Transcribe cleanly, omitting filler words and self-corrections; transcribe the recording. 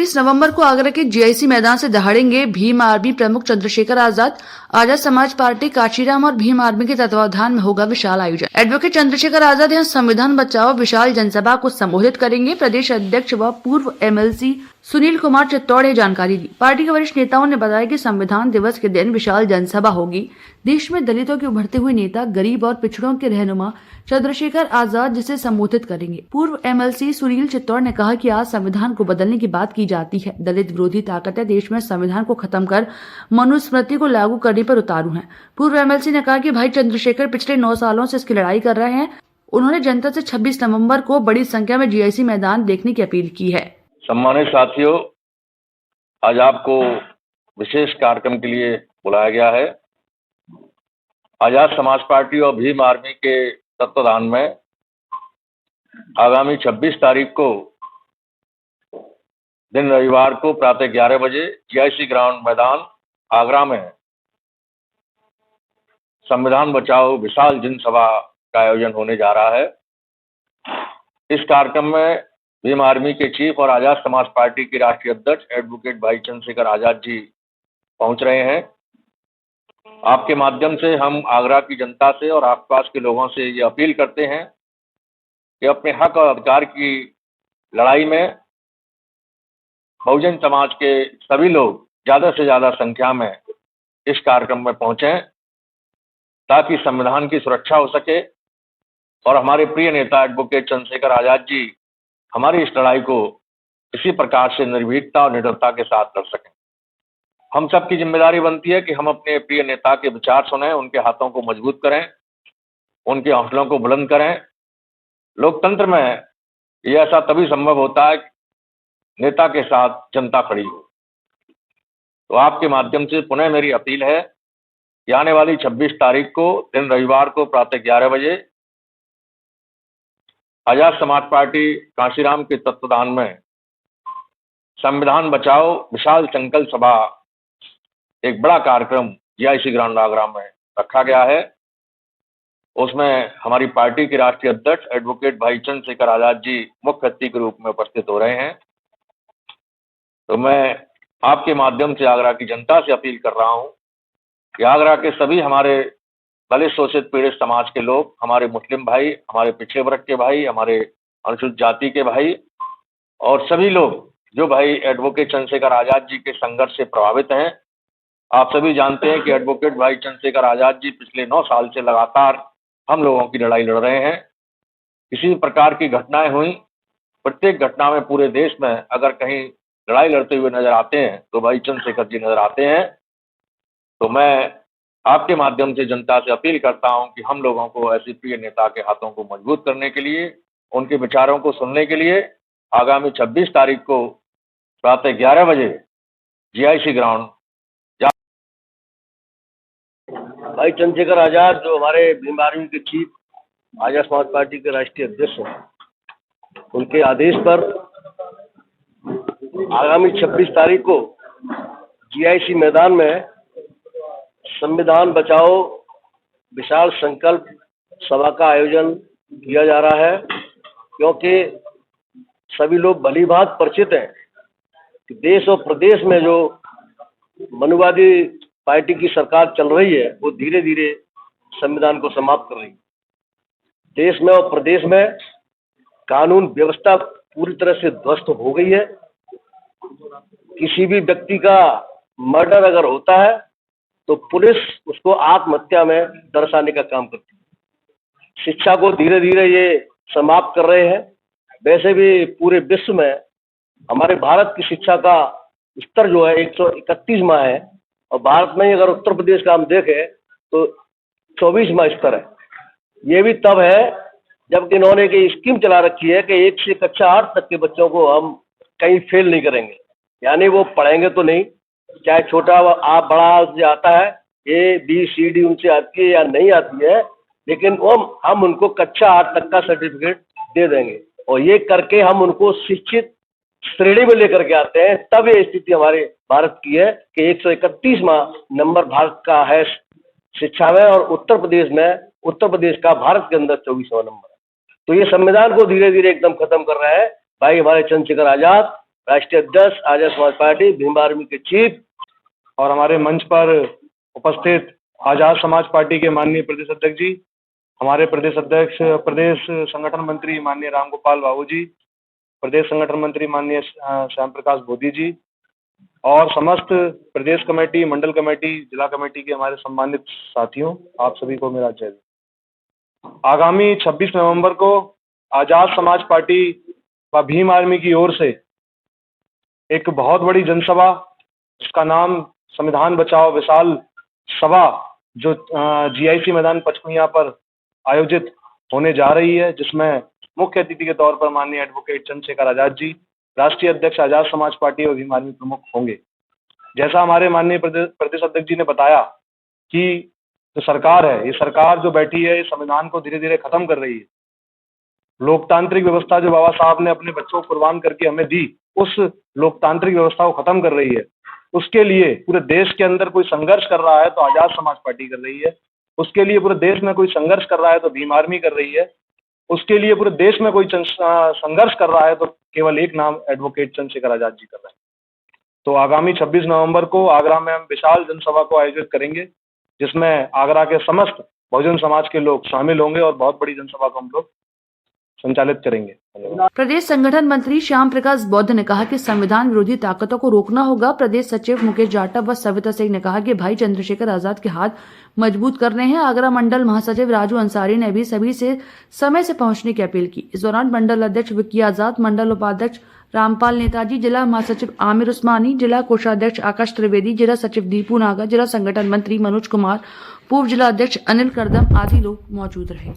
26 नवंबर को आगरा के जीआईसी मैदान से दहाड़ेंगे भीम आर्मी प्रमुख चंद्रशेखर आजाद। आजाद समाज पार्टी काशीराम और भीम आर्मी के तत्वावधान में होगा विशाल आयोजन। एडवोकेट चंद्रशेखर आजाद यहां संविधान बचाओ विशाल जनसभा को संबोधित करेंगे। प्रदेश अध्यक्ष व पूर्व एमएलसी सुनील कुमार चित्तौड़ ने जानकारी दी। पार्टी के वरिष्ठ नेताओं ने बताया कि संविधान दिवस के दिन विशाल जनसभा होगी। देश में दलितों के उभरते हुए नेता, गरीब और पिछड़ों के रहनुमा चंद्रशेखर आजाद जिसे संबोधित करेंगे। पूर्व एमएलसी सुनील चित्तौड़ ने कहा कि आज संविधान को बदलने की बात की जाती है। दलित विरोधी ताकतें देश में संविधान को खत्म कर मनुस्मृति को लागू करने पर उतारू हैं। पूर्व एमएलसी ने कहा कि भाई चंद्रशेखर पिछले 9 सालों से इसकी लड़ाई कर रहे हैं। उन्होंने जनता से 26 नवंबर को बड़ी संख्या में जीआईसी मैदान देखने की अपील की है। सम्मानित साथियों, आज आपको विशेष कार्यक्रम के लिए बुलाया गया है। आजाद समाज पार्टी और भीम आर्मी के तत्वाधान में आगामी 26 तारीख को दिन रविवार को प्रातः 11 बजे जीआईसी ग्राउंड मैदान आगरा में संविधान बचाओ विशाल जनसभा का आयोजन होने जा रहा है। इस कार्यक्रम में भीम आर्मी के चीफ और आजाद समाज पार्टी के राष्ट्रीय अध्यक्ष एडवोकेट भाई चंद्रशेखर आजाद जी पहुंच रहे हैं। आपके माध्यम से हम आगरा की जनता से और आसपास के लोगों से ये अपील करते हैं कि अपने हक और अधिकार की लड़ाई में बहुजन समाज के सभी लोग ज़्यादा से ज़्यादा संख्या में इस कार्यक्रम में पहुंचें ताकि संविधान की सुरक्षा हो सके और हमारे प्रिय नेता एडवोकेट चंद्रशेखर आजाद जी हमारी इस लड़ाई को इसी प्रकार से निर्भीकता और निडरता के साथ कर सकें। हम सब की जिम्मेदारी बनती है कि हम अपने प्रिय नेता के विचार सुनें, उनके हाथों को मजबूत करें, उनके हौसलों को बुलंद करें। लोकतंत्र में ये ऐसा तभी संभव होता है कि नेता के साथ जनता खड़ी हो। तो आपके माध्यम से पुनः मेरी अपील है कि आने वाली 26 तारीख को दिन रविवार को प्रातः 11 बजे आजाद समाज पार्टी काशीराम के तत्वाधान में संविधान बचाओ विशाल संकल्प सभा एक बड़ा कार्यक्रम जीआईसी ग्राउंड आगरा में रखा गया है। उसमें हमारी पार्टी के राष्ट्रीय अध्यक्ष एडवोकेट भाई चंद्रशेखर आजाद जी मुख्य अतिथि के रूप में उपस्थित हो रहे हैं। तो मैं आपके माध्यम से आगरा की जनता से अपील कर रहा हूं कि आगरा के सभी हमारे दलित शोषित पीड़ित समाज के लोग, हमारे मुस्लिम भाई, हमारे पिछड़े वर्ग के भाई, हमारे अनुसूचित जाति के भाई और सभी लोग जो भाई एडवोकेट चंद्रशेखर आजाद जी के संघर्ष से प्रभावित हैं। आप सभी जानते हैं कि एडवोकेट भाई चंद्रशेखर आजाद जी पिछले 9 साल से लगातार हम लोगों की लड़ाई लड़ रहे हैं। किसी प्रकार की घटनाएं हुई, प्रत्येक घटना में पूरे देश में अगर कहीं लड़ाई लड़ते हुए नजर आते हैं तो भाई चंद्रशेखर जी नजर आते हैं। तो मैं आपके माध्यम से जनता से अपील करता हूं कि हम लोगों को ऐसे प्रिय नेता के हाथों को मजबूत करने के लिए, उनके विचारों को सुनने के लिए आगामी 26 तारीख को प्रातः 11 बजे जीआईसी ग्राउंड भाई चंद्रशेखर आजाद जो हमारे भीम आर्मी के चीफ, आजाद समाज पार्टी के राष्ट्रीय अध्यक्ष हैं, उनके आदेश पर आगामी 26 तारीख को जीआईसी मैदान में संविधान बचाओ विशाल संकल्प सभा का आयोजन किया जा रहा है। क्योंकि सभी लोग भली भांति परिचित हैं कि देश और प्रदेश में जो मनुवादी पार्टी की सरकार चल रही है वो धीरे धीरे संविधान को समाप्त कर रही है। देश में और प्रदेश में कानून व्यवस्था पूरी तरह से ध्वस्त हो गई है। किसी भी व्यक्ति का मर्डर अगर होता है तो पुलिस उसको आत्महत्या में दर्शाने का काम करती है। शिक्षा को धीरे धीरे ये समाप्त कर रहे हैं। वैसे भी पूरे विश्व में हमारे भारत की शिक्षा का स्तर जो है 131वां है और भारत में अगर उत्तर प्रदेश का हम देखें तो 24वां स्तर है। ये भी तब है जब इन्होंने की स्कीम चला रखी है कि 1 से कक्षा 8 तक के बच्चों को हम कहीं फेल नहीं करेंगे, यानी वो पढ़ेंगे तो नहीं, चाहे छोटा आप बड़ा से आता है, ABCD उनसे आती है या नहीं आती है, लेकिन वो हम उनको कक्षा 8 तक का सर्टिफिकेट दे देंगे और ये करके हम उनको शिक्षित श्रेणी में लेकर के आते हैं। तब ये स्थिति हमारे भारत की है कि 131वां नंबर भारत का है शिक्षा में और उत्तर प्रदेश का भारत के अंदर 24वां नंबर है। तो ये संविधान को धीरे धीरे एकदम खत्म कर रहा है भाई हमारे चंद्रशेखर आजाद राष्ट्रीय अध्यक्ष आजाद समाज पार्टी भीम आर्मी के चीफ और हमारे मंच पर उपस्थित आजाद समाज पार्टी के माननीय प्रदेश अध्यक्ष जी, हमारे प्रदेश अध्यक्ष, प्रदेश संगठन मंत्री माननीय रामगोपाल बाबू जी, प्रदेश संगठन मंत्री माननीय श्याम प्रकाश बोधी जी और समस्त प्रदेश कमेटी, मंडल कमेटी, जिला कमेटी के हमारे सम्मानित साथियों, आप सभी को मेरा जय हिंद। आगामी 26 नवंबर को आजाद समाज पार्टी व भीम आर्मी की ओर से एक बहुत बड़ी जनसभा, जिसका नाम संविधान बचाओ विशाल सभा, जो जीआईसी मैदान पचकुइयां पर आयोजित होने जा रही है, जिसमें मुख्य अतिथि के तौर पर माननीय एडवोकेट चंद्रशेखर आजाद जी, राष्ट्रीय अध्यक्ष आजाद समाज पार्टी और भीम आर्मी प्रमुख होंगे। जैसा हमारे माननीय प्रदेश अध्यक्ष जी ने बताया कि जो सरकार है, ये सरकार जो बैठी है, संविधान को धीरे धीरे खत्म कर रही है। लोकतांत्रिक व्यवस्था जो बाबा साहब ने अपने बच्चों को कुर्बान करके हमें दी, उस लोकतांत्रिक व्यवस्था को खत्म कर रही है। उसके लिए पूरे देश के अंदर कोई संघर्ष कर रहा है तो आजाद समाज पार्टी कर रही है, उसके लिए पूरे देश में कोई संघर्ष कर रहा है तो भीम आर्मी कर रही है, उसके लिए पूरे देश में कोई संघर्ष कर रहा है तो केवल एक नाम एडवोकेट चंद्रशेखर आजाद जी कर रहे हैं। तो आगामी 26 नवंबर को आगरा में हम विशाल जनसभा को आयोजित करेंगे, जिसमें आगरा के समस्त बहुजन समाज के लोग शामिल होंगे और बहुत बड़ी जनसभा को हम लोग संचालित करेंगे। प्रदेश संगठन मंत्री श्याम प्रकाश बौद्ध ने कहा कि संविधान विरोधी ताकतों को रोकना होगा। प्रदेश सचिव मुकेश जाटव व सविता सिंह ने कहा कि भाई चंद्रशेखर आजाद के हाथ मजबूत करने हैं। आगरा मंडल महासचिव राजू अंसारी ने भी सभी से समय से पहुंचने की अपील की। इस दौरान मंडल अध्यक्ष विक्की आजाद, मंडल उपाध्यक्ष रामपाल नेताजी, जिला महासचिव आमिर उस्मानी, जिला कोषाध्यक्ष आकाश त्रिवेदी, जिला सचिव दीपू नागा, जिला संगठन मंत्री मनोज कुमार, पूर्व जिला अध्यक्ष अनिल करदम आदि लोग मौजूद रहे।